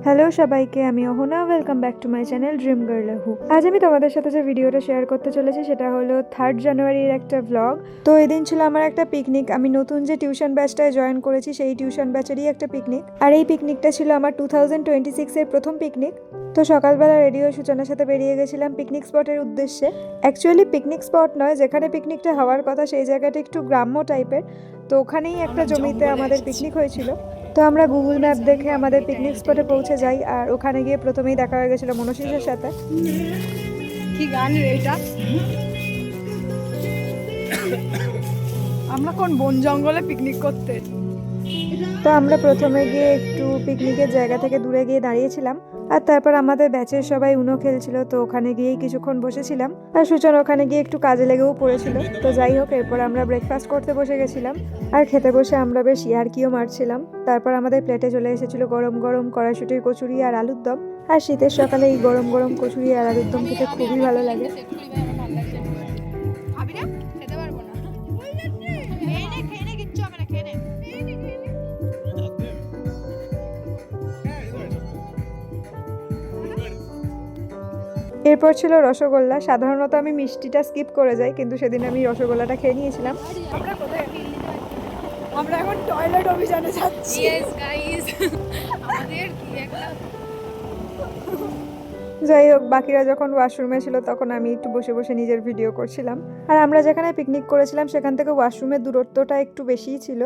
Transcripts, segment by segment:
Hello সবাইকে, আমি Ahana. Welcome back to my channel dream girl Ahu. আজ আমি তোমাদের সাথে যে ভিডিওটা শেয়ার করতে চলেছি সেটা হলো 3rd জানুয়ারির একটা ভ্লগ। তো এদিন ছিল আমার একটা পিকনিক। আমি নতুন যে টিউশন ব্যাচটায় জয়েন করেছি সেই টিউশন ব্যাচেরই একটা পিকনিক। আর এই পিকনিকটা ছিল আমার 2026 এর প্রথম পিকনিক। তো সকালবেলা রেডি হয়ে সূচনার সাথে বেরিয়ে গেছিলাম পিকনিক স্পটের উদ্দেশ্যে। অ্যাকচুয়ালি পিকনিক স্পট নয়, যেখানে পিকনিকটা হওয়ার কথা সেই জায়গাটা একটু গ্রাম্য টাইপের। তো ওখানেই একটা জমিতে আমাদের পিকনিক হয়েছিল। তো আমরা গুগল ম্যাপ দেখে আমাদের পিকনিক স্পটে পৌঁছে যাই, আর ওখানে গিয়ে প্রথমেই দেখা হয়ে গেছিল মনসিসের সাথে। কি গান রে এটা? আমরা কোন বন জঙ্গলে পিকনিক করতে। তো আমরা প্রথমে গিয়ে একটু পিকনিকের জায়গা থেকে দূরে গিয়ে দাঁড়িয়েছিলাম, আর তারপর আমাদের ব্যাচের সবাই উনো খেলছিল। তো ওখানে গিয়েই কিছুক্ষণ বসেছিলাম, আর সূচনা ওখানে গিয়ে একটু কাজে লেগেও পড়েছিল। তো যাই হোক, এরপর আমরা ব্রেকফাস্ট করতে বসে গেছিলাম, আর খেতে বসে আমরা বেশ ইয়ার্কিও মারছিলাম। তারপর আমাদের প্লেটে চলে এসেছিল গরম গরম কড়াইশুঁটির কচুরি আর আলুর দম। আর শীতের সকালে এই গরম গরম কচুরি আর আলুর দম খেতে খুবই ভালো লাগে। এরপর ছিল রসগোল্লা। সাধারণত আমি মিষ্টিটা স্কিপ করে যাই, কিন্তু সেদিন আমি রসগোল্লাটা খেয়ে নিয়েছিলাম। আমরা এখন টয়লেট অভিযানে যাচ্ছি। আমাদের কি একটা যাই হোক, বাকিরা যখন ওয়াশরুমে ছিল তখন আমি একটু বসে বসে নিজের ভিডিও করছিলাম। আর আমরা যেখানে পিকনিক করেছিলাম সেখান থেকে ওয়াশরুমের দূরত্বটা একটু বেশিই ছিল।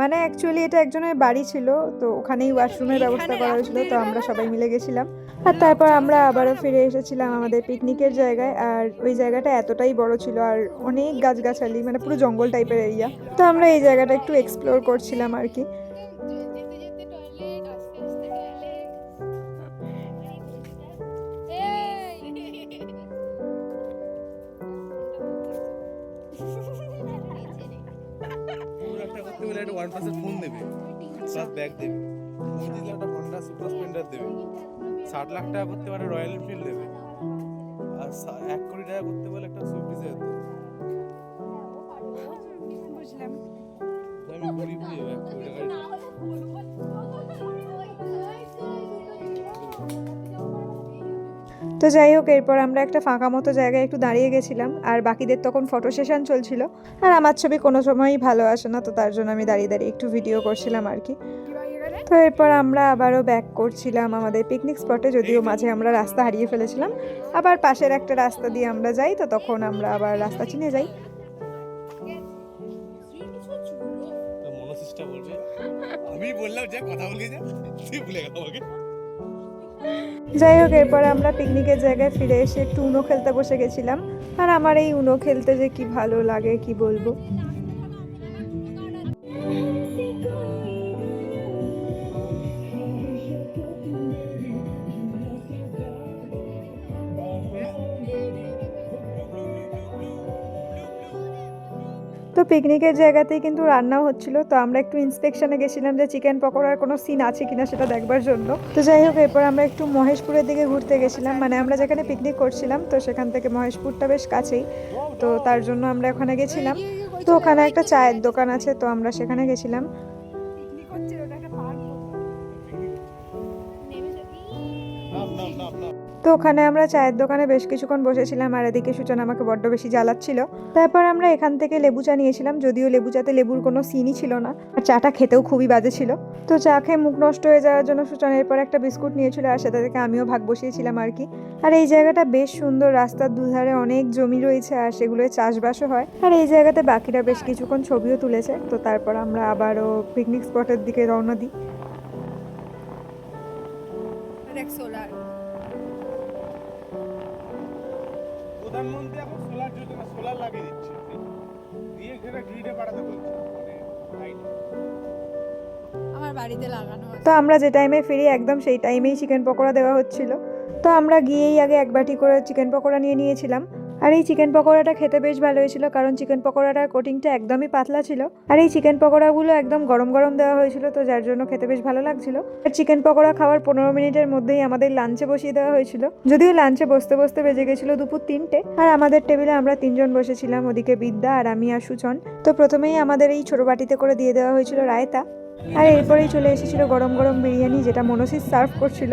মানে অ্যাকচুয়ালি এটা একজনের বাড়ি ছিল, তো ওখানেই ওয়াশরুমের ব্যবস্থা করা হয়েছিল। তো আমরা সবাই মিলে গেছিলাম, আর তারপর আমরা আবারও ফিরে এসেছিলাম আমাদের পিকনিকের জায়গায়। আর ওই জায়গাটা এতটাই বড় ছিল আর অনেক গাছগাছালি, মানে পুরো জঙ্গল টাইপের এরিয়া। তো আমরা এই জায়গাটা একটু এক্সপ্লোর করছিলাম আর কি। একটা ওয়ান প্লাসের ফোন দেবে, প্লাস ব্যাগ দেবে, পঁচিশ লাখ হন্ডা সুপার স্প্লেন্ডার দেবে, 60 লাখ টাকা করতে পারে রয়্যাল এনফিল্ড দেবে, আর 1 কোটি টাকা করতে বলে একটা সুইফট ডিজায়ার দেবে। বুঝলাম। আমি গরিব হয়ে যাবো 1 কোটি টাকা। তো যাই হোক, এরপর আমরা একটা ফাঁকা মতো জায়গায় একটু দাঁড়িয়ে গেছিলাম, আর বাকিদের তখন ফটো সেশন চলছিল। আর আমার ছবি কোনো সময়ই ভালো আসে না, তো তার জন্য আমি দাঁড়িয়ে দাঁড়িয়ে একটু ভিডিও করছিলাম আর কি। তো এরপর আমরা আবারও ব্যাক করছিলাম আমাদের পিকনিক স্পটে, যদিও মাঝে আমরা রাস্তা হারিয়ে ফেলেছিলাম। আবার পাশের একটা রাস্তা দিয়ে আমরা যাই, তো তখন আমরা আবার রাস্তা চিনে যাই। মনোসিসটা বলবে আমি বললাম যে কথা বলে যা, তুই ভুলে গেল আমাকে। যাই হোক, এরপর আমরা পিকনিকের জায়গায় ফিরে এসে একটু উনো খেলতে বসে গেছিলাম। আর আমার এই উনো খেলতে যে কি ভালো লাগে কি বলবো। তো পিকনিকের জায়গাতেই কিন্তু রান্নাও হচ্ছিল। তো আমরা একটু ইন্সপেকশনে গেছিলাম যে চিকেন পকোড়ার কোনো সিন আছে কিনা সেটা দেখবার জন্য। তো যাই হোক, এরপর আমরা একটু মহেশপুরের দিকে ঘুরতে গেছিলাম। মানে আমরা যেখানে পিকনিক করছিলাম তো সেখান থেকে মহেশপুরটা বেশ কাছেই, তো তার জন্য আমরা ওখানে গেছিলাম। তো ওখানে একটা চায়ের দোকান আছে, তো আমরা সেখানে গেছিলাম। পিকনিক হচ্ছে, ওটা একটা পার্ক। তো ওখানে আমরা চায়ের দোকানে বেশ কিছুক্ষণ বসেছিলাম, আর এদিকে সূচনা আমাকে বড্ড বেশি জ্বালাচ্ছিল। তারপর আমরা এখান থেকে লেবু চা নিয়েছিলাম, যদিও লেবু চাতে লেবুর কোনো সিনই ছিল না, আর চাটা খেতেও খুবই বাজে ছিল। তো চা খেয়ে মুখ নষ্ট হয়ে যাওয়ার জন্য সূচনা এরপর একটা বিস্কুট নিয়েছিল, আর সেটা থেকে আমিও ভাগ বসিয়েছিলাম আর কি। আর এই জায়গাটা বেশ সুন্দর, রাস্তার দুধারে অনেক জমি রয়েছে আর সেগুলোয় চাষবাসও হয়। আর এই জায়গাতে বাকিরা বেশ কিছুক্ষণ ছবিও তুলেছে। তো তারপর আমরা আবারও পিকনিক স্পটের দিকে রওনা দিই। দেখ সোলার। প্রধানমন্ত্রী এখন সোলার যোজনা, সোলার লাগিয়ে দিচ্ছে, দিয়ে ঘেরে গ্রিডে পাঠাতে বলছে। আমার বাড়িতে লাগানো আছে। তো আমরা যে টাইমে ফিরি একদম সেই টাইমেই চিকেন পকোড়া দেওয়া হচ্ছিল। তো আমরা গিয়েই আগে এক বাটি করে চিকেন পকোড়া নিয়ে নিয়েছিলাম। আর এই চিকেন পকোড়াটা খেতে বেশ ভালো হয়েছিল, কারণ চিকেন পকোড়াটার কোটিংটা একদমই পাতলা ছিল। আর এই চিকেন পকোড়াগুলো একদম গরম গরম দেওয়া হয়েছিল, তো যার জন্য খেতে বেশ ভালো লাগছিল। আর চিকেন পকোড়া খাওয়ার 15 মিনিটের মধ্যেই আমাদের লাঞ্চে বসিয়ে দেওয়া হয়েছিল, যদিও লাঞ্চে বসতে বসতে বেজে গেছিল দুপুর 3টে। আর আমাদের টেবিলে আমরা 3জন বসেছিলাম, ওদিকে বিদ্যা আর আমি আর সুচন। তো প্রথমেই আমাদের এই ছোট বাটিতে করে দিয়ে দেওয়া হয়েছিল রায়তা। আর এরপরেই চলে এসেছিল গরম গরম বিরিয়ানি, যেটা মনসিস সার্ভ করছিল।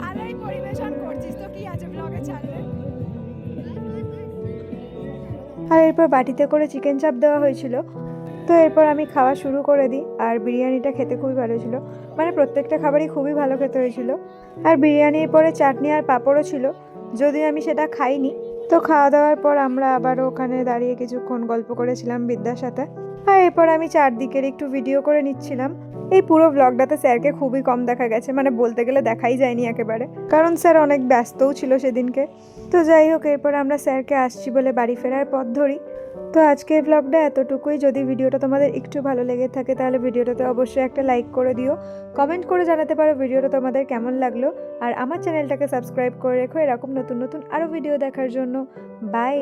ভালোই পরিবেশন করছিস তো, কি আছে ব্লগে ছাড়লে। আর এরপর বাটিতে করে চিকেন চাপ দেওয়া হয়েছিল। তো এরপর আমি খাওয়া শুরু করে দিই। আর বিরিয়ানিটা খেতে খুবই ভালো ছিল, মানে প্রত্যেকটা খাবারই খুবই ভালো খেতে হয়েছিল। আর বিরিয়ানির পরে চাটনি আর পাঁপড়ও ছিল, যদিও আমি সেটা খাইনি। তো খাওয়া দাওয়ার পর আমরা আবারও ওখানে দাঁড়িয়ে কিছুক্ষণ গল্প করেছিলাম বিদ্যার সাথে। আর এরপর আমি চারদিকের একটু ভিডিও করে নিচ্ছিলাম। এই পুরো ব্লগটাতে স্যারকে খুবই কম দেখা গেছে, মানে বলতে গেলে দেখাই যায়নি একেবারে, কারণ স্যার অনেক ব্যস্তও ছিল সেদিনকে। তো যাই হোক, এরপর আমরা স্যারকে আসছি বলে বাড়ি ফেরার পথ ধরি। তো আজকের ব্লগটা এতটুকুই। যদি ভিডিওটা তোমাদের একটু ভালো লেগে থাকে তাহলে ভিডিওটাতে অবশ্যই একটা লাইক করে দিও, কমেন্ট করে জানাতে পারো ভিডিওটা তোমাদের কেমন লাগলো। আর আমার চ্যানেলটাকে সাবস্ক্রাইব করে রেখো এরকম নতুন নতুন আরও ভিডিও দেখার জন্য। বাই।